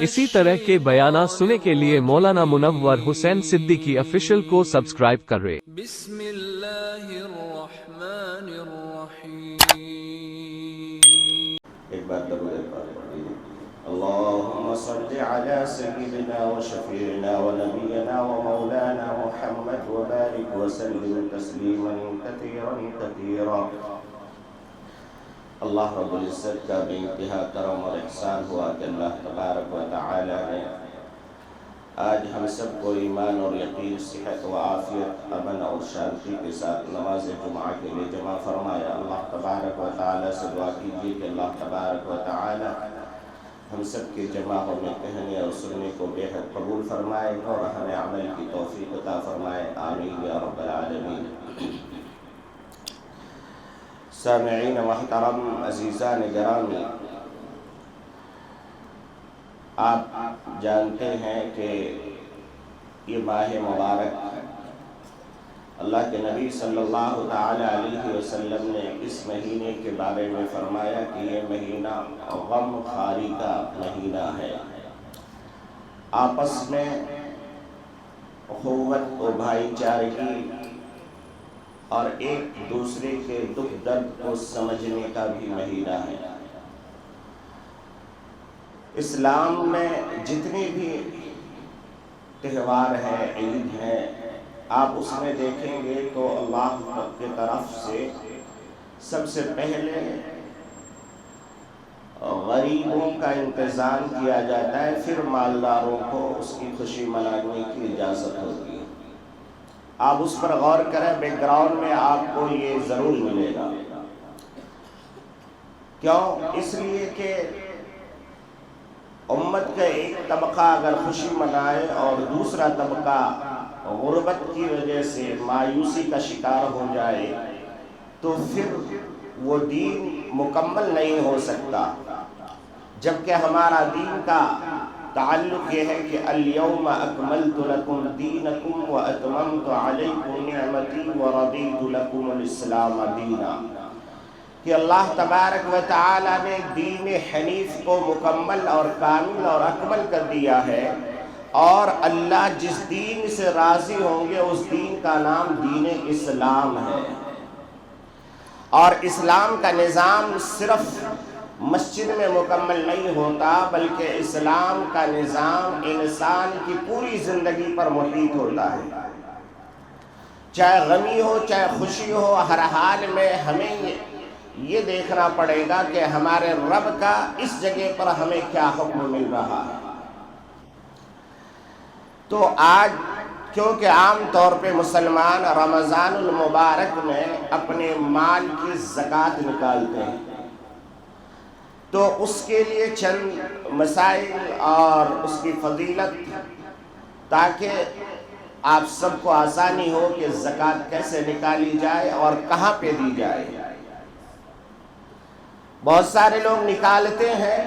اسی طرح کے بیانات سننے کے لیے مولانا منور حسین صدیقی آفیشیل کو سبسکرائب کریں۔ بسم اللہ الرحمن الرحیم۔ ایک بار درود پاک پڑھیے۔ اللهم صل على سيدنا وشفيعنا ونبينا ومولانا محمد وبارك وسلم تسليما كثيرا كثيرا۔ اللہ رب العزت کا بے انتہا کرم اور احسان ہوا کہ اللہ تبارک و تعالی نے آج ہم سب کو ایمان اور یقین، صحت و عافیت، امن اور شانتی کے ساتھ نماز جمعہ کے لیے جمع فرمایا۔ اللہ تبارک و تعالی سے دعا کیجیے کہ اللہ تبارک و تعالی ہم سب کے جمع میں کہنے اور سننے کو بے حد قبول فرمائے اور ہمیں عمل کی توفیق عطا فرمائے، آمین یا رب العالمین۔ سامعین محترم، عزیزان گرامی، آپ جانتے ہیں کہ یہ ماہ مبارک اللہ کے نبی صلی اللہ تعالی علیہ وسلم نے اس مہینے کے بارے میں فرمایا کہ یہ مہینہ غم خواری کا مہینہ ہے۔ آپس میں اخوت و بھائی چارگی اور ایک دوسرے کے دکھ درد کو سمجھنے کا بھی مہینہ ہے۔ اسلام میں جتنی بھی تہوار ہیں، عید ہیں، آپ اس میں دیکھیں گے تو اللہ کی طرف سے سب سے پہلے غریبوں کا انتظام کیا جاتا ہے، پھر مالداروں کو اس کی خوشی منانے کی اجازت ہوتی ہے۔ آپ اس پر غور کریں، بیک گراؤنڈ میں آپ کو یہ ضرور ملے گا۔ کیوں؟ اس لیے کہ امت کا ایک طبقہ اگر خوشی منائے اور دوسرا طبقہ غربت کی وجہ سے مایوسی کا شکار ہو جائے تو پھر وہ دین مکمل نہیں ہو سکتا۔ جبکہ ہمارا دین کا تعلق یہ ہے کہ الیوم اکملت لکم دینکم واتممت علیکم نعمتی ورضیت لکم الاسلام دینا، کہ اللہ تبارک و تعالی نے دین حنیف کو مکمل اور کامل اور اکمل کر دیا ہے، اور اللہ جس دین سے راضی ہوں گے اس دین کا نام دین اسلام ہے۔ اور اسلام کا نظام صرف مسجد میں مکمل نہیں ہوتا، بلکہ اسلام کا نظام انسان کی پوری زندگی پر محیط ہوتا ہے۔ چاہے غمی ہو چاہے خوشی ہو، ہر حال میں ہمیں یہ دیکھنا پڑے گا کہ ہمارے رب کا اس جگہ پر ہمیں کیا حکم مل رہا ہے۔ تو آج کیونکہ عام طور پہ مسلمان رمضان المبارک میں اپنے مال کی زکوٰۃ نکالتے ہیں، تو اس کے لیے چند مسائل اور اس کی فضیلت، تاکہ آپ سب کو آسانی ہو کہ زکوٰۃ کیسے نکالی جائے اور کہاں پہ دی جائے۔ بہت سارے لوگ نکالتے ہیں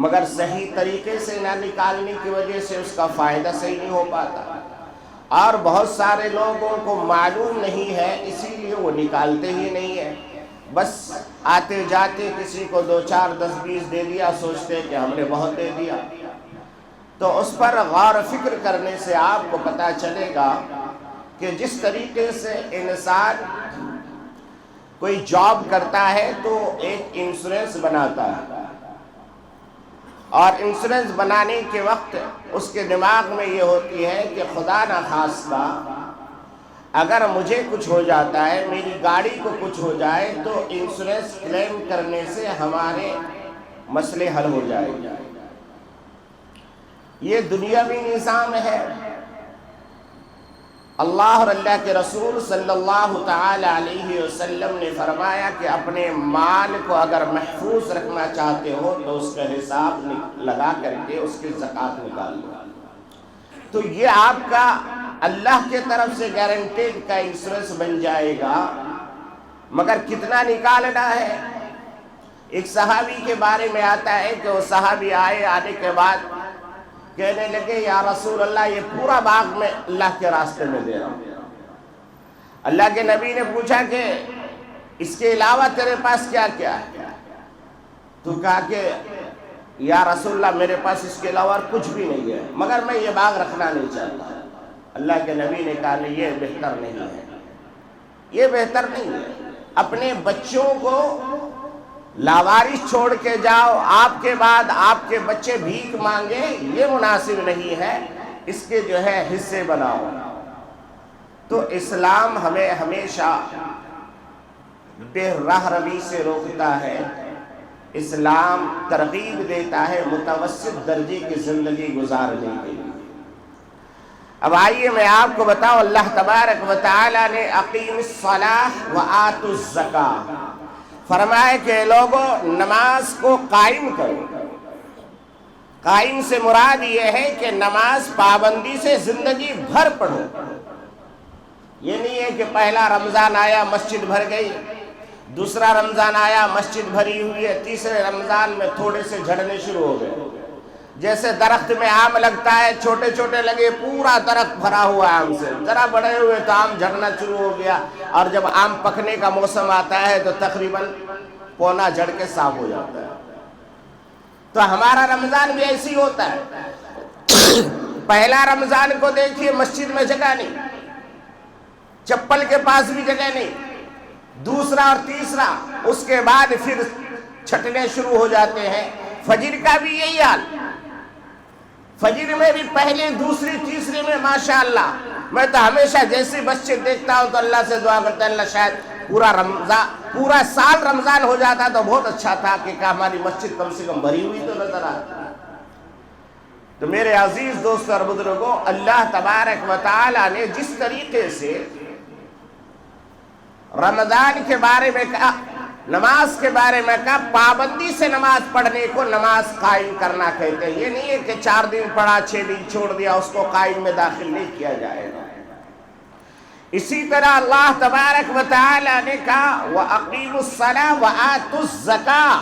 مگر صحیح طریقے سے نہ نکالنے کی وجہ سے اس کا فائدہ صحیح نہیں ہو پاتا، اور بہت سارے لوگوں کو معلوم نہیں ہے، اسی لیے وہ نکالتے ہی نہیں ہیں، بس آتے جاتے کسی کو 2 4 10 20 دے دیا، سوچتے کہ ہم نے بہت دے دیا۔ تو اس پر غور و فکر کرنے سے آپ کو پتہ چلے گا کہ جس طریقے سے انسان کوئی جاب کرتا ہے تو ایک انشورنس بناتا ہے، اور انشورنس بنانے کے وقت اس کے دماغ میں یہ ہوتی ہے کہ خدا نخواستہ اگر مجھے کچھ ہو جاتا ہے، میری گاڑی کو کچھ ہو جائے تو انشورنس کلیم کرنے سے ہمارے مسئلے حل ہو جائے گا۔ یہ دنیاوی نظام ہے۔ اللہ اور اللہ کے رسول صلی اللہ تعالی علیہ وسلم نے فرمایا کہ اپنے مال کو اگر محفوظ رکھنا چاہتے ہو تو اس کا حساب لگا کر کے اس کی زکوٰۃ نکال لو۔ تو یہ آپ کا اللہ کے طرف سے گارنٹیڈ کا انشورنس بن جائے گا، مگر کتنا نکالنا ہے؟ ایک صحابی کے بارے میں آتا ہے کہ وہ صحابی آنے کے بعد کہنے لگے، یا رسول اللہ یہ پورا باغ میں اللہ کے راستے میں دے رہا ہوں۔ اللہ کے نبی نے پوچھا کہ اس کے علاوہ تیرے پاس کیا کیا ہے؟ تو کہا کہ یا رسول اللہ میرے پاس اس کے علاوہ کچھ بھی نہیں ہے، مگر میں یہ باغ رکھنا نہیں چاہتا۔ اللہ کے نبی نے کہا نہیں، یہ بہتر نہیں ہے، یہ بہتر نہیں ہے۔ اپنے بچوں کو لاوارث چھوڑ کے جاؤ، آپ کے بعد آپ کے بچے بھیک مانگے، یہ مناسب نہیں ہے، اس کے جو ہے حصے بناؤ۔ تو اسلام ہمیں ہمیشہ بے راہ روی سے روکتا ہے، اسلام ترغیب دیتا ہے متوسط درجے کی زندگی گزارنے کے لیے۔ اب آئیے میں آپ کو بتاؤں، اللہ تبارک و تعالی نے اقیم الصلاۃ وآتوا الزکاۃ فرمایا کہ لوگوں نماز کو قائم کرو۔ قائم سے مراد یہ ہے کہ نماز پابندی سے زندگی بھر پڑھو۔ یہ نہیں ہے کہ پہلا رمضان آیا مسجد بھر گئی، دوسرا رمضان آیا مسجد بھری ہوئی ہے، تیسرے رمضان میں تھوڑے سے جھڑنے شروع ہو گئے۔ جیسے درخت میں آم لگتا ہے، چھوٹے چھوٹے لگے، پورا درخت بھرا ہوا آم سے، ذرا بڑے ہوئے تو آم جھڑنا شروع ہو گیا، اور جب آم پکنے کا موسم آتا ہے تو تقریباً پونا جھڑ کے صاف ہو جاتا ہے۔ تو ہمارا رمضان بھی ایسی ہوتا ہے۔ پہلا رمضان کو دیکھیے مسجد میں جگہ نہیں، چپل کے پاس بھی جگہ نہیں، دوسرا اور تیسرا، اس کے بعد پھر چھٹنے شروع ہو جاتے ہیں۔ فجر کا بھی یہی حال، فجر میں بھی پہلے دوسری تیسری میں ماشاءاللہ، میں تو ہمیشہ جیسے مسجد دیکھتا ہوں تو اللہ سے دعا کرتا ہوں اللہ شاید پورا سال رمضان ہو جاتا تو بہت اچھا تھا کہ ہماری مسجد کم سے کم بھری ہوئی تو نظر آتی۔ تو میرے عزیز دوستوں اور بزرگوں، اللہ تبارک و تعالی نے جس طریقے سے رمضان کے بارے میں کہا، نماز کے بارے میں کہا، پابندی سے نماز پڑھنے کو نماز قائم کرنا کہتے ہیں۔ یہ نہیں ہے کہ 4 دن پڑھا 6 دن چھوڑ دیا، اس کو قائم میں داخل نہیں کیا جائے گا۔ اسی طرح اللہ تبارک و تعالی نے کہا وَأَقِيمُوا الصَّلَاةَ وَآتُوا الزَّكَاةَ،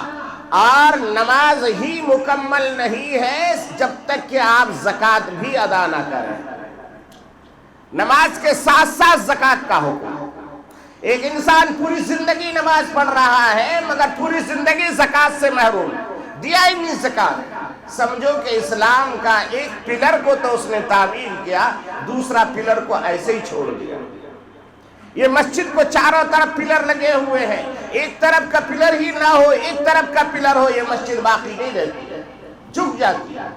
اور نماز ہی مکمل نہیں ہے جب تک کہ آپ زکوٰۃ بھی ادا نہ کریں۔ نماز کے ساتھ ساتھ زکوٰۃ کا حکم۔ ایک انسان پوری زندگی نماز پڑھ رہا ہے مگر پوری زندگی زکوٰۃ سے محروم، دیا ہی نہیں زکوٰۃ، سمجھو کہ اسلام کا ایک پلر کو تو اس نے تعمیل کیا، دوسرا پلر کو ایسے ہی چھوڑ دیا۔ یہ مسجد کو چاروں طرف پلر لگے ہوئے ہیں، ایک طرف کا پلر ہی نہ ہو، ایک طرف کا پلر ہو، یہ مسجد باقی نہیں رہتی، جھک جاتی ہے،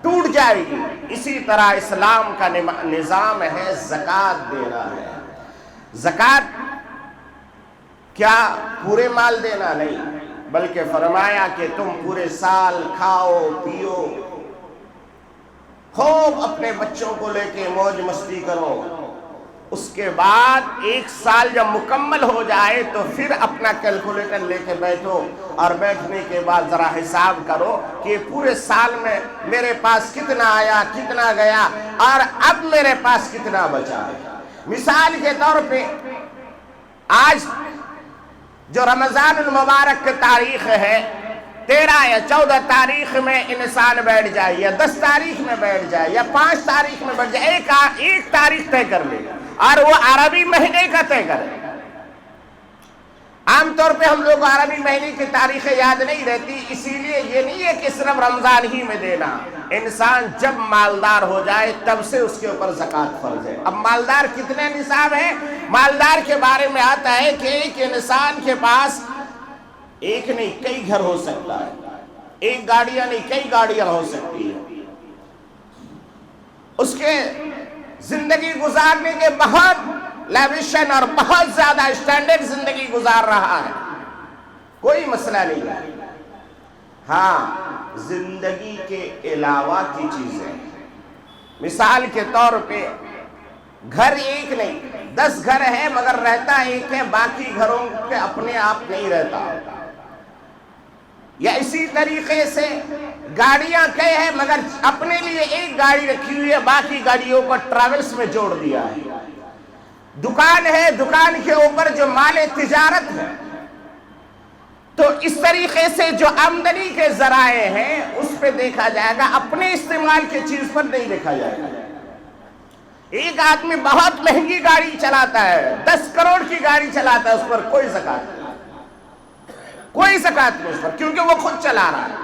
ٹوٹ جائے گی۔ اسی طرح اسلام کا نظام ہے زکوٰۃ دینا ہے۔ زکوٰۃ کیا پورے مال دینا نہیں، بلکہ فرمایا کہ تم پورے سال کھاؤ پیو، خوب اپنے بچوں کو لے کے موج مستی کرو، اس کے بعد 1 سال جب مکمل ہو جائے تو پھر اپنا کیلکولیٹر لے کے بیٹھو، اور بیٹھنے کے بعد ذرا حساب کرو کہ پورے سال میں میرے پاس کتنا آیا کتنا گیا اور اب میرے پاس کتنا بچا ہے۔ مثال کے طور پہ آج جو رمضان المبارک کی تاریخ ہے، 13 یا 14 تاریخ میں انسان بیٹھ جائے، یا 10 تاریخ میں بیٹھ جائے، یا 5 تاریخ میں بیٹھ جائے، ایک تاریخ طے کر لے اور وہ عربی مہینے کا طے کرے۔ عام طور پہ ہم لوگ عربی مہینے کی تاریخیں یاد نہیں رہتی، اسی لیے یہ نہیں ہے کہ صرف رمضان ہی میں دینا۔ انسان جب مالدار ہو جائے تب سے اس کے اوپر زکوٰۃ فرض ہے۔ اب مالدار کتنے نصاب ہے؟ مالدار کے بارے میں آتا ہے کہ ایک انسان کے پاس ایک نہیں کئی گھر ہو سکتا ہے، ایک گاڑیاں نہیں کئی گاڑیاں ہو سکتی ہیں، اس کے زندگی گزارنے کے بہت لیویشن اور بہت زیادہ اسٹینڈرڈ زندگی گزار رہا ہے، کوئی مسئلہ نہیں ہے۔ ہاں زندگی کے علاوہ کی چیزیں، مثال کے طور پہ گھر ایک نہیں 10 گھر ہے مگر رہتا ایک ہے، باقی گھروں کے اپنے آپ نہیں رہتا، یا اسی طریقے سے گاڑیاں کئی ہیں مگر اپنے لیے ایک گاڑی رکھی ہوئی ہے، باقی گاڑیوں کو ٹریولز میں جوڑ دیا ہے۔ دکان ہے، دکان کے اوپر جو مال تجارت ہے، تو اس طریقے سے جو آمدنی کے ذرائع ہیں اس پہ دیکھا جائے گا، اپنے استعمال کی چیز پر نہیں دیکھا جائے گا۔ ایک آدمی بہت مہنگی گاڑی چلاتا ہے، 10 کروڑ کی گاڑی چلاتا ہے، اس پر کوئی زکوٰۃ نہیں، کوئی زکوٰۃ نہیں اس پر، کیونکہ وہ خود چلا رہا ہے۔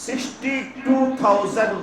62,000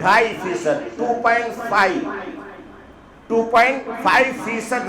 2.5% 2.5%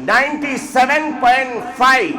97.5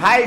2.5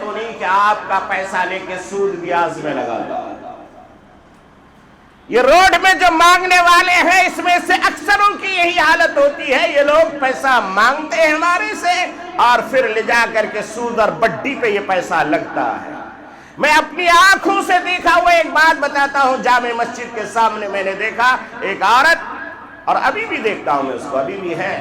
تو نہیں کہ آپ کا پیسہ لے کے سود بیاج میں لگا دو. یہ روڈ میں جو مانگنے والے ہیں اس میں سے اکثروں کی یہی حالت ہوتی ہے. یہ لوگ پیسہ مانگتے ہیں ہمارے سے اور پھر لے جا کر کے سود اور بڈی پہ یہ پیسہ لگتا ہے. میں اپنی آنکھوں سے دیکھا ہوا ایک بات بتاتا ہوں. جامع مسجد کے سامنے میں نے دیکھا ایک عورت, اور ابھی بھی دیکھتا ہوں میں اس کو, ابھی بھی ہے,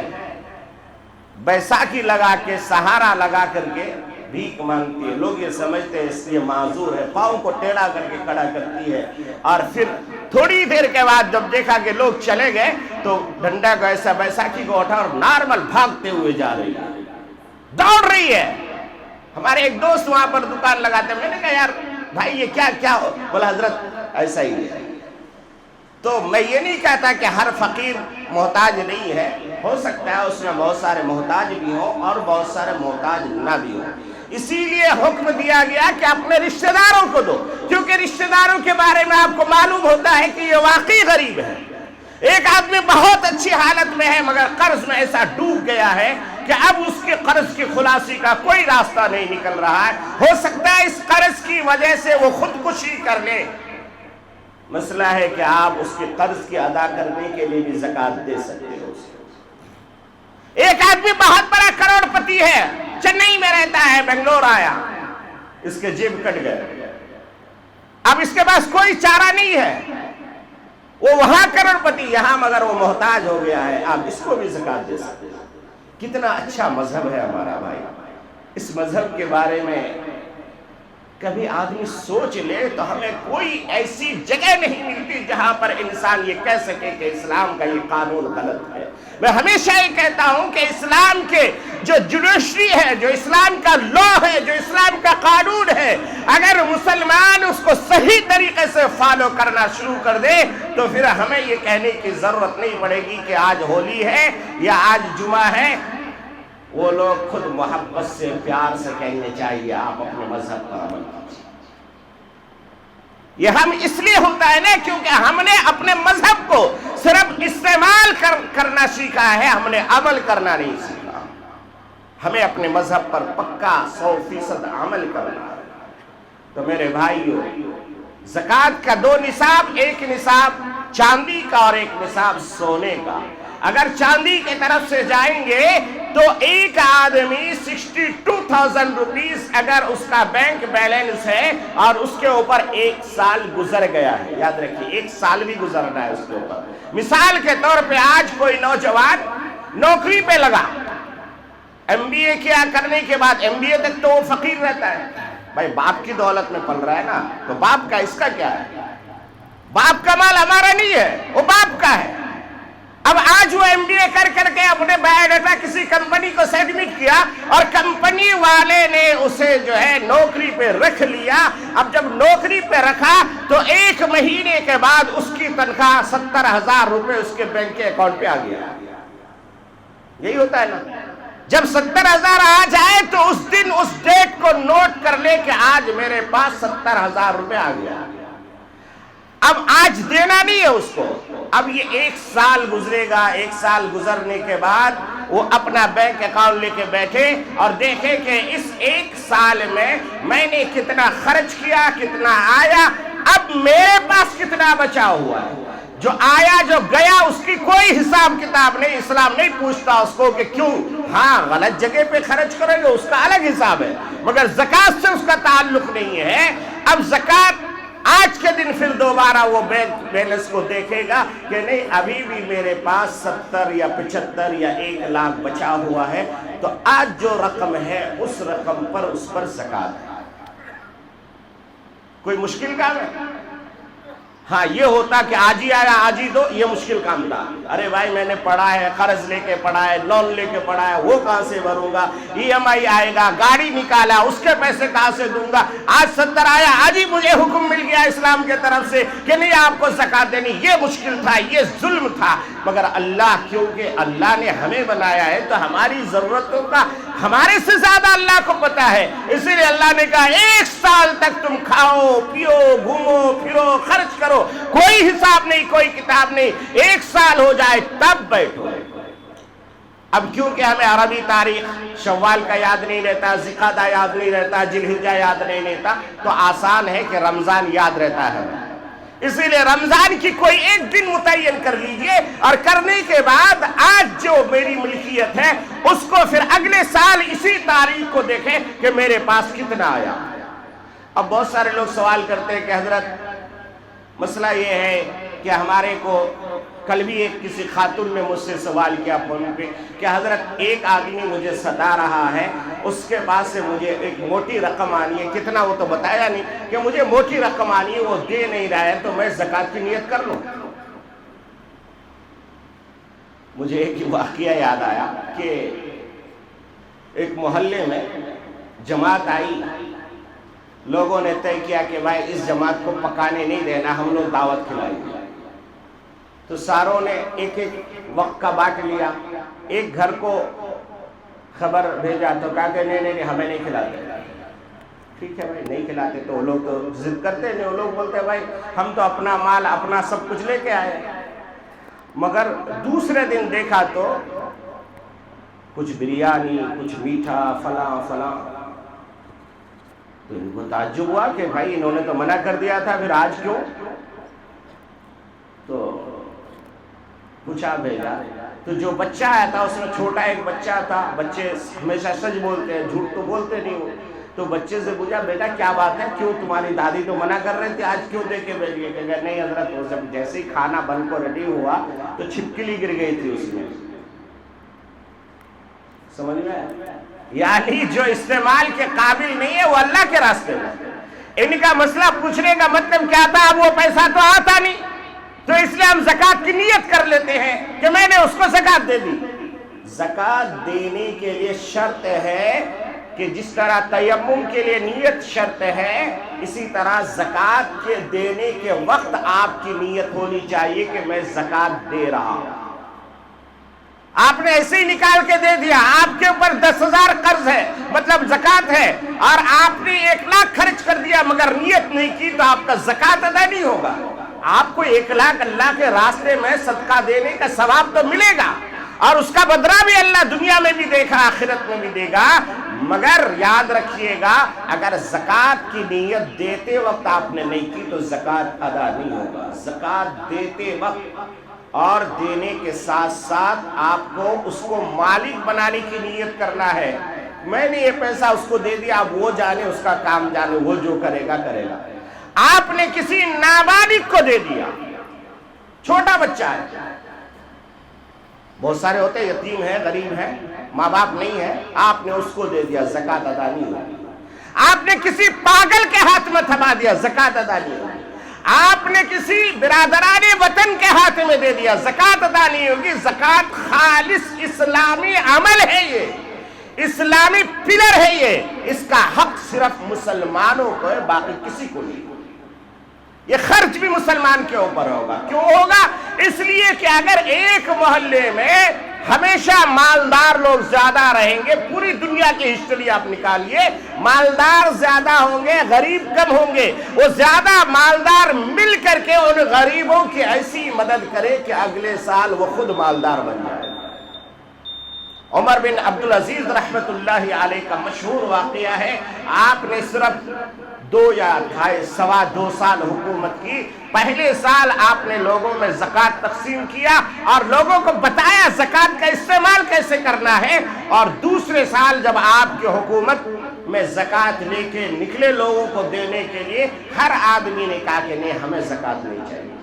بیساکھی لگا کے سہارا لگا کر کے بھیک مانگتی ہے. لوگ یہ سمجھتے ہیں اس لیے معذور ہے, پاؤں کو ٹیڑھا کر کے کھڑا کرتی ہے. اور پھر تھوڑی دیر کے بعد جب دیکھا کہ لوگ چلے گئے تو ڈنڈا کو ایسا بیساکھی کو اٹھا اور نارمل بھاگتے ہوئے جا رہی ہے, دوڑ رہی ہے. ہمارے ایک دوست وہاں پر دکان لگاتے ہیں. میں نے کہا یار بھائی یہ کیا ہو؟ بولا حضرت ایسا ہی ہے. تو میں یہ نہیں کہتا کہ ہر فقیر محتاج نہیں ہے, ہو سکتا ہے اس میں بہت سارے محتاج بھی ہوں اور بہت سارے محتاج نہ بھی ہوں. اسی لیے حکم دیا گیا کہ اپنے رشتہ داروں کو دو, کیونکہ رشتہ داروں کے بارے میں آپ کو معلوم ہوتا ہے کہ یہ واقعی غریب ہے. ایک آدمی بہت اچھی حالت میں ہے مگر قرض میں ایسا ڈوب گیا ہے کہ اب اس کے قرض کی خلاصی کا کوئی راستہ نہیں نکل رہا ہے. ہو سکتا ہے اس قرض کی وجہ سے وہ خودکشی کر لے. مسئلہ ہے کہ آپ اس کے قرض کی ادا کرنے کے لیے بھی زکوٰۃ دے سکتے ہو. ایک آدمی بہت بڑا کروڑ پتی ہے, چنئی میں رہتا ہے, بنگلور آیا, اس کے جیب کٹ گئے. اب اس کے پاس کوئی چارہ نہیں ہے, وہ وہاں کروڑ پتی, یہاں مگر وہ محتاج ہو گیا ہے. آپ اس کو بھی زکوٰۃ دے سکتے ہیں. کتنا اچھا مذہب ہے ہمارا بھائی. اس مذہب کے بارے میں کبھی آدمی سوچ لے تو ہمیں کوئی ایسی جگہ نہیں ملتی جہاں پر انسان یہ کہہ سکے کہ اسلام کا یہ قانون غلط ہے. میں ہمیشہ یہ کہتا ہوں کہ اسلام کے جو جوڈیشری ہے, جو اسلام کا لا ہے, جو اسلام کا قانون ہے, اگر مسلمان اس کو صحیح طریقے سے فالو کرنا شروع کر دے تو پھر ہمیں یہ کہنے کی ضرورت نہیں پڑے گی کہ آج ہولی ہے یا آج جمعہ ہے. وہ لوگ خود محبت سے پیار سے کہنے چاہیے آپ اپنے مذہب پر عمل کیجیے. یہ ہم اس لیے ہوتا ہے نا کیونکہ ہم نے اپنے مذہب کو صرف استعمال کرنا سیکھا ہے, ہم نے عمل کرنا نہیں سیکھا. ہمیں اپنے مذہب پر پکا 100% عمل کرنا ہے. تو میرے بھائیو, زکوٰۃ کا 2 نصاب, ایک نصاب چاندی کا اور ایک نصاب سونے کا. اگر چاندی کی طرف سے جائیں گے تو ایک آدمی 62,000 روپیز اگر اس کا بینک بیلنس ہے اور اس کے اوپر 1 سال گزر گیا ہے, یاد رکھیے 1 سال بھی گزرنا ہے اس کے اوپر. مثال کے طور پہ آج کوئی نوجوان نوکری پہ لگا, MBA کیا, کرنے کے بعد MBA تک تو وہ فقیر رہتا ہے. بھائی باپ کی دولت میں پل رہا ہے نا, تو باپ کا اس کا کیا ہے؟ باپ کا مال ہمارا نہیں ہے, وہ باپ کا ہے. اب آج وہ MBA کر کے اپنے بایو ڈاٹا کسی کمپنی کو سبمٹ کیا اور کمپنی والے نے اسے جو ہے نوکری پہ رکھ لیا. اب جب نوکری پہ رکھا تو 1 مہینے کے بعد اس کی تنخواہ 70,000 روپے اس کے بینک کے اکاؤنٹ پہ آ گیا. یہی ہوتا ہے نا, جب 70,000 آ جائے تو اس دن اس ڈیٹ کو نوٹ کر لے کہ آج میرے پاس 70,000 روپے آ گیا. اب آج دینا نہیں ہے اس کو. اب یہ 1 سال گزرے گا, 1 سال گزرنے کے بعد وہ اپنا بینک اکاؤنٹ لے کے بیٹھے اور دیکھے کہ اس 1 سال میں نے کتنا خرچ کیا, کتنا آیا, اب میرے پاس کتنا بچا ہوا ہے. جو آیا جو گیا اس کی کوئی حساب کتاب نہیں. اسلام نہیں پوچھتا اس کو کہ کیوں, ہاں غلط جگہ پہ خرچ کریں گے اس کا الگ حساب ہے, مگر زکوٰۃ سے اس کا تعلق نہیں ہے. اب زکوٰۃ آج کے دن پھر دوبارہ وہ بینک بیلنس کو دیکھے گا کہ نہیں ابھی بھی میرے پاس 70 یا 75 یا 1 لاکھ بچا ہوا ہے, تو آج جو رقم ہے اس رقم پر اس پر زکوٰۃ ہے. کوئی مشکل کام ہے؟ ہاں یہ ہوتا کہ آج ہی آیا آج ہی دو, یہ مشکل کام تھا. ارے بھائی میں نے پڑھا ہے, قرض لے کے پڑھا ہے, لون لے کے پڑھا ہے, وہ کہاں سے بھروں گا, EMI آئے گا, گاڑی نکالا اس کے پیسے کہاں سے دوں گا, آج 70 آیا آج ہی مجھے حکم مل گیا اسلام کے طرف سے کہ نہیں آپ کو زکوٰۃ دینی. یہ مشکل تھا, یہ ظلم تھا. مگر اللہ, کیونکہ اللہ نے ہمیں بنایا ہے تو ہماری ضرورتوں کا ہمارے سے زیادہ اللہ کو پتا ہے. اسی لیے اللہ نے کہا 1 سال تک تم کھاؤ پیو گھومو پھرو خرچ کرو, کوئی حساب نہیں, کوئی کتاب نہیں. 1 سال ہو جائے تب بیٹھو. اب کیونکہ ہمیں عربی تاریخ شوال کا یاد نہیں رہتا، ذوالقعدہ یاد نہیں رہتا، ذوالحجہ یاد نہیں رہتا، تو آسان ہے کہ رمضان یاد رہتا ہے۔ اسی لیے رمضان کی کوئی ایک دن متعین کر لیجئے، اور کرنے کے بعد آج جو میری ملکیت ہے اس کو پھر اگلے سال اسی تاریخ کو دیکھیں کہ میرے پاس کتنا آیا۔ اب بہت سارے لوگ سوال کرتے ہیں کہ حضرت مسئلہ یہ ہے کہ ہمارے کو کل بھی ایک کسی خاتون نے مجھ سے سوال کیا فون پہ کہ حضرت ایک آدمی مجھے ستا رہا ہے، اس کے پاس سے مجھے ایک موٹی رقم آنی ہے، کتنا وہ تو بتایا نہیں، کہ مجھے موٹی رقم آنی ہے، وہ دے نہیں رہا ہے، تو میں زکوٰۃ کی نیت کر لوں۔ مجھے ایک واقعہ یاد آیا کہ ایک محلے میں جماعت آئی، لوگوں نے طے کیا کہ بھائی اس جماعت کو پکانے نہیں دینا، ہم لوگ دعوت کھلائیں گے۔ تو ساروں نے ایک ایک وقت کا بانٹ لیا، ایک گھر کو خبر بھیجا تو کہا کہ نہیں ہمیں نہیں کھلاتے۔ ٹھیک ہے بھائی نہیں کھلاتے، تو وہ لوگ تو ضد کرتے نہیں، وہ لوگ بولتے بھائی ہم تو اپنا مال اپنا سب کچھ لے کے آئے۔ مگر دوسرے دن دیکھا تو کچھ بریانی، کچھ میٹھا، فلاں فلاں، تو ان کو تعجب ہوا کہ بھائی انہوں نے تو منع کر دیا تھا، پھر آج کیوں؟ تو پوچھا بھیجا، تو جو بچہ آیا تھا اس میں چھوٹا ایک بچہ تھا، بچے ہمیشہ سچ بولتے ہیں، جھوٹ تو بولتے نہیں ہو، تو بچے سے پوچھا بیٹا کیا بات ہے، کیوں تمہاری دادی تو منع کر رہے تھے، آج کیوں دے کے بھیج گئے؟ کہ نہیں حضرت وہ جب جیسے ہی کھانا بن کو ریڈی ہوا تو چھپکلی گر گئی تھی اس میں۔ سمجھ میں؟ یعنی جو استعمال کے قابل نہیں ہے وہ اللہ کے راستے میں۔ ان کا مسئلہ پوچھنے کا مطلب کیا تھا؟ اب وہ پیسہ تو آتا نہیں، تو اس لیے ہم زکوٰۃ کی نیت کر لیتے ہیں کہ میں نے اس کو زکوٰۃ دے دی۔ زکوٰۃ دینے کے لیے شرط ہے کہ جس طرح تیمم کے لیے نیت شرط ہے، اسی طرح زکوٰۃ کے دینے کے وقت آپ کی نیت ہونی چاہیے کہ میں زکوٰۃ دے رہا ہوں۔ آپ نے ایسے ہی نکال کے دے دیا، آپ کے اوپر 10,000 قرض ہے، مطلب زکوٰۃ ہے، اور آپ نے 1,00,000 خرچ کر دیا مگر نیت نہیں کی، تو آپ کا زکوٰۃ ادا نہیں ہوگا۔ آپ کو 1,00,000 اللہ کے راستے میں صدقہ دینے کا ثواب تو ملے گا، اور اس کا بدلہ بھی اللہ دنیا میں بھی دے گا، آخرت میں بھی دے گا، مگر یاد رکھیے گا اگر زکوٰۃ کی نیت دیتے وقت آپ نے نہیں کی تو زکوٰۃ ادا نہیں ہوگا۔ زکوٰۃ دیتے وقت اور دینے کے ساتھ ساتھ آپ کو اس کو مالک بنانے کی نیت کرنا ہے۔ میں نے یہ پیسہ اس کو دے دیا، اب وہ جانے، اس کا کام جانے، وہ جو کرے گا کرے گا۔ آپ نے کسی نابالغ کو دے دیا، چھوٹا بچہ ہے، بہت سارے ہوتے ہیں یتیم ہے، غریب ہے، ماں باپ نہیں ہے، آپ نے اس کو دے دیا، زکوٰۃ ادا نہیں ہوگی۔ آپ نے کسی پاگل کے ہاتھ میں تھما دیا، زکوٰۃ ادا نہیں ہوگی۔ آپ نے کسی برادران وطن کے ہاتھ میں دے دیا، زکوٰۃ ادا نہیں ہوگی۔ زکوٰۃ خالص اسلامی عمل ہے، یہ اسلامی پلر ہے، اس کا حق صرف مسلمانوں کو ہے، باقی کسی کو نہیں۔ یہ خرچ بھی مسلمان کے اوپر ہوگا۔ کیوں ہوگا؟ اس لیے کہ اگر ایک محلے میں ہمیشہ مالدار لوگ زیادہ رہیں گے، پوری دنیا کی ہسٹری آپ نکالیے، مالدار زیادہ ہوں گے، غریب کم ہوں گے، وہ زیادہ مالدار مل کر کے ان غریبوں کی ایسی مدد کرے کہ اگلے سال وہ خود مالدار بن جائے۔ عمر بن عبدالعزیز رحمت اللہ علیہ کا مشہور واقعہ ہے، آپ نے صرف 2 یا 2.5 سال حکومت کی۔ پہلے سال آپ نے لوگوں میں زکوٰۃ تقسیم کیا اور لوگوں کو بتایا زکوٰۃ کا استعمال کیسے کرنا ہے، اور دوسرے سال جب آپ کی حکومت میں زکوٰۃ لے کے نکلے لوگوں کو دینے کے لیے، ہر آدمی نے کہا کہ نہیں ہمیں زکوٰۃ نہیں چاہیے،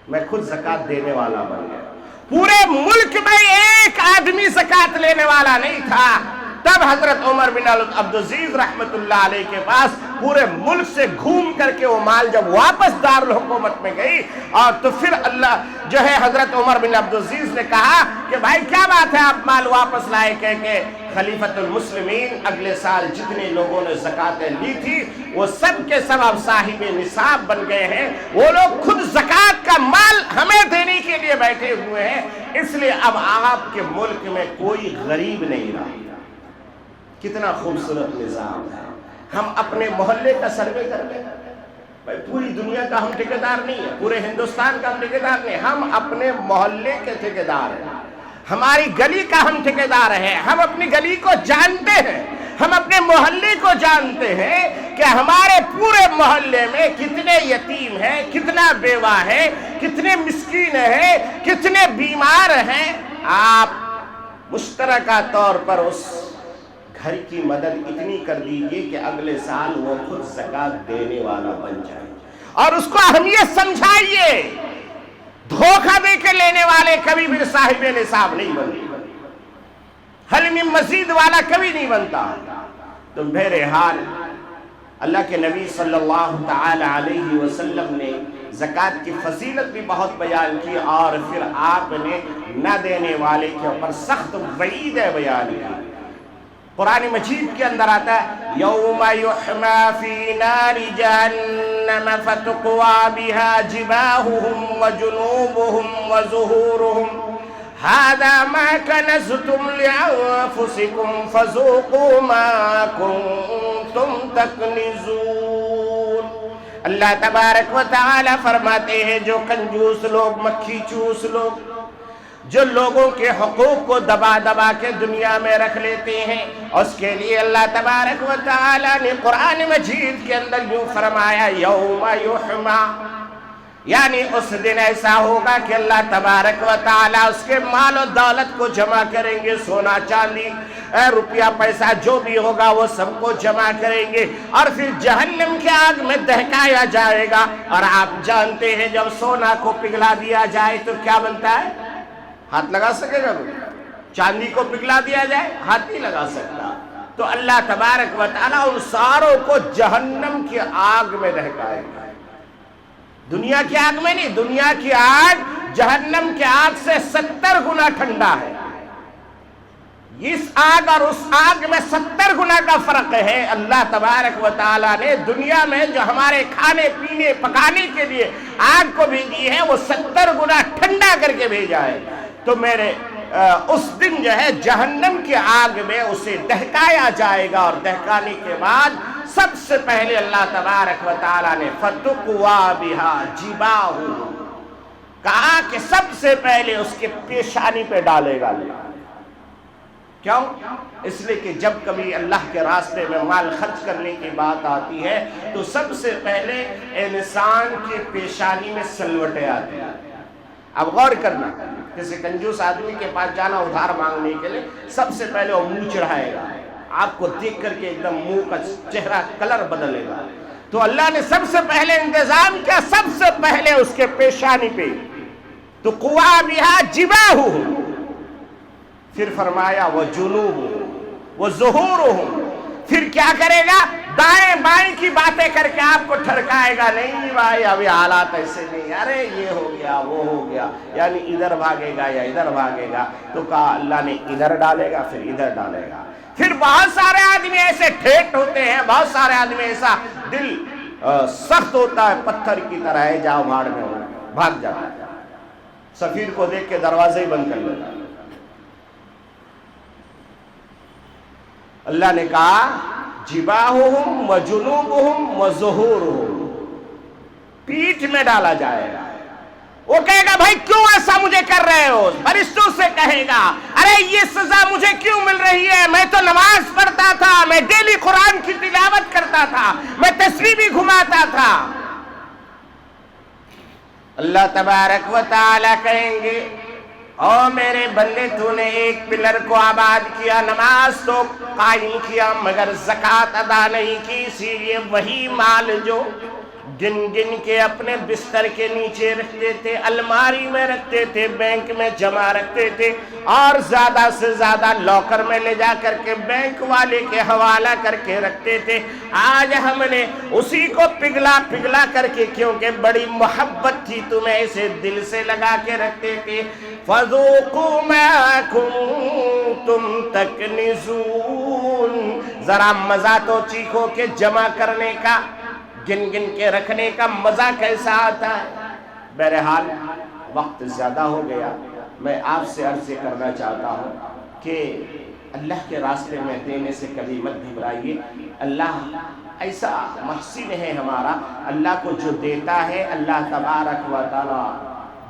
میں خود زکوٰۃ دینے والا بن گیا۔ پورے ملک میں ایک آدمی زکوٰۃ لینے والا نہیں تھا۔ تب حضرت عمر بن عبدالعزیز رحمت اللہ علیہ کے پاس پورے ملک سے گھوم کر کے وہ مال جب واپس دارالحکومت میں گئی، اور تو پھر اللہ جو ہے حضرت عمر بن عبدالعزیز نے کہا کہ بھائی کیا بات ہے آپ مال واپس لائے؟ کہہ کے خلیفۃ المسلمین اگلے سال جتنے لوگوں نے زکوٰۃیں لی تھی وہ سب کے سب اب صاحب نصاب بن گئے ہیں، وہ لوگ خود زکوٰۃ کا مال ہمیں دینے کے لیے بیٹھے ہوئے ہیں۔ اس لیے اب آپ کے ملک میں کوئی غریب نہیں رہا۔ کتنا خوبصورت نظام ہے۔ ہم اپنے محلے کا سروے کر لیں، بھائی پوری دنیا کا ہم ٹھیکیدار نہیں ہے، پورے ہندوستان کا ہم ٹھیکیدار نہیں، ہم اپنے محلے کے ٹھیکیدار ہیں۔ ہماری گلی کا ہم ٹھیکیدار ہیں، ہم اپنی گلی کو جانتے ہیں، ہم اپنے محلے کو جانتے ہیں کہ ہمارے پورے محلے میں کتنے یتیم ہیں، کتنا بیوہ ہے، کتنے مسکین ہیں، کتنے بیمار ہیں۔ آپ مشترکہ طور پر اس گھر کی مدد اتنی کر دیجئے کہ اگلے سال وہ خود زکوٰۃ دینے والا بن جائے، اور اس کو اہمیت سمجھائیے۔ دھوکہ دے کے لینے والے کبھی بھی صاحب نصاب نہیں بنتے، حل من مزید والا کبھی نہیں بنتا۔ تو بہرحال اللہ کے نبی صلی اللہ تعالی علیہ وسلم نے زکوٰۃ کی فضیلت بھی بہت بیان کی، اور پھر آپ نے نہ دینے والے کے اوپر سخت وعید بیان کی۔ قرآن مجید کے اندر آتا ہے یوم یحما فی نار جہنم فتقوی بها جباہہم وجنوبہم وظہورہم هذا ما كنزتم لأنفسكم فذوقوا ما كنتم تكنزون۔ اللہ تبارک و تعالی فرماتے ہیں جو کنجوس لوگ، مکھی چوس لوگ، جو لوگوں کے حقوق کو دبا دبا کے دنیا میں رکھ لیتے ہیں، اس کے لیے اللہ تبارک و تعالی نے قرآن مجید کے اندر یوں فرمایا یوم یحما، یعنی اس دن ایسا ہوگا کہ اللہ تبارک و تعالیٰ اس کے مال و دولت کو جمع کریں گے، سونا چاندی روپیہ پیسہ جو بھی ہوگا وہ سب کو جمع کریں گے، اور پھر جہنم کے آگ میں دہکایا جائے گا۔ اور آپ جانتے ہیں جب سونا کو پگھلا دیا جائے تو کیا بنتا ہے؟ ہاتھ لگا سکے گا کوئی؟ چاندی کو پگھلا دیا جائے ہاتھ نہیں لگا سکتا۔ تو اللہ تبارک و تعالیٰ ان ساروں کو جہنم کی آگ میں دہکائے گا، دنیا کی آگ میں نہیں۔ دنیا کی آگ جہنم کی آگ سے 70 گنا ٹھنڈا ہے، اس آگ اور اس آگ میں 70 گنا کا فرق ہے۔ اللہ تبارک و تعالیٰ نے دنیا میں جو ہمارے کھانے پینے پکانے کے لیے آگ کو بھیجی ہے وہ 70 گنا ٹھنڈا کر کے بھیجا ہے۔ تو میرے اس دن جو ہے جہنم کی آگ میں اسے دہکایا جائے گا، اور دہکانے کے بعد سب سے پہلے اللہ تبارک و تعالیٰ نے فَتُقْوَى بِهَا جِبَاهُ کہا کہ سب سے پہلے اس کے پیشانی پہ ڈالے گا۔ کیوں؟ اس لیے کہ جب کبھی اللہ کے راستے میں مال خرچ کرنے کی بات آتی ہے تو سب سے پہلے انسان کی پیشانی میں سلوٹیں آتے ہیں۔ اب غور کرنا، کسی کنجوس آدمی کے پاس جانا ادھار مانگنے کے لیے، سب سے پہلے وہ منہ چڑھائے گا، آپ کو دیکھ کر کے ایک دم منہ کا چہرہ کلر بدلے گا۔ تو اللہ نے سب سے پہلے انتظام کیا، سب سے پہلے اس کے پیشانی پہ تو قوا بہا جباہو، پھر فرمایا وجنوبہم وظہورہم، پھر کیا کرے گا، دائیں بائیں کی باتیں کر کے آپ کو ٹھڑکائے گا، نہیں بھائی ابھی حالات ایسے نہیں، ارے یہ ہو گیا وہ ہو گیا، یعنی ادھر بھاگے گا یا ادھر بھاگے گا۔ تو کہا اللہ نے ادھر ڈالے گا پھر ادھر ڈالے گا۔ پھر بہت سارے آدمی ایسے ٹھیٹ ہوتے ہیں، بہت سارے آدمی ایسا دل سخت ہوتا ہے پتھر کی طرح ہے، جاؤ بھاڑ میں ہو، بھاگ جاتا ہے، سفیر کو دیکھ کے دروازے ہی بند کر لیتا ہے۔ اللہ نے کہا جباہہم وجنوبہم وظہورہم، پیٹھ میں ڈالا جائے گا۔ وہ کہے گا بھائی کیوں ایسا مجھے کر رہے ہو؟ فرشتوں سے کہے گا ارے یہ سزا مجھے کیوں مل رہی ہے؟ میں تو نماز پڑھتا تھا، میں ڈیلی قرآن کی تلاوت کرتا تھا، میں تسبیح بھی گھماتا تھا۔ اللہ تبارک و تعالی کہیں گے او میرے بندے تو نے ایک پلر کو آباد کیا، نماز تو قائم کیا مگر زکوٰۃ ادا نہیں کی، اسی لیے وہی مال جو گن گن کے اپنے بستر کے نیچے رکھتے تھے، الماری میں رکھتے تھے، بینک میں جمع رکھتے تھے، اور زیادہ سے زیادہ لاکر میں لے جا کر کے بینک والے کے حوالہ کر کے رکھتے تھے، آج ہم نے اسی کو پگھلا پگھلا کر کے، کیونکہ بڑی محبت تھی تمہیں، اسے دل سے لگا کے رکھتے تھے۔ فَذُوقُوا مَا كُنتُمْ تَكْنِزُونَ، ذرا مزہ تو چیکھو کہ جمع کرنے کا، گن گن کے رکھنے کا مزہ کیسا آتا ہے۔ بہرحال وقت زیادہ ہو گیا، میں آپ سے عرض کرنا چاہتا ہوں کہ اللہ کے راستے میں دینے سے کبھی مت گھبرائیے۔ اللہ ایسا محسن ہے ہمارا، اللہ کو جو دیتا ہے اللہ تبارک و تعالی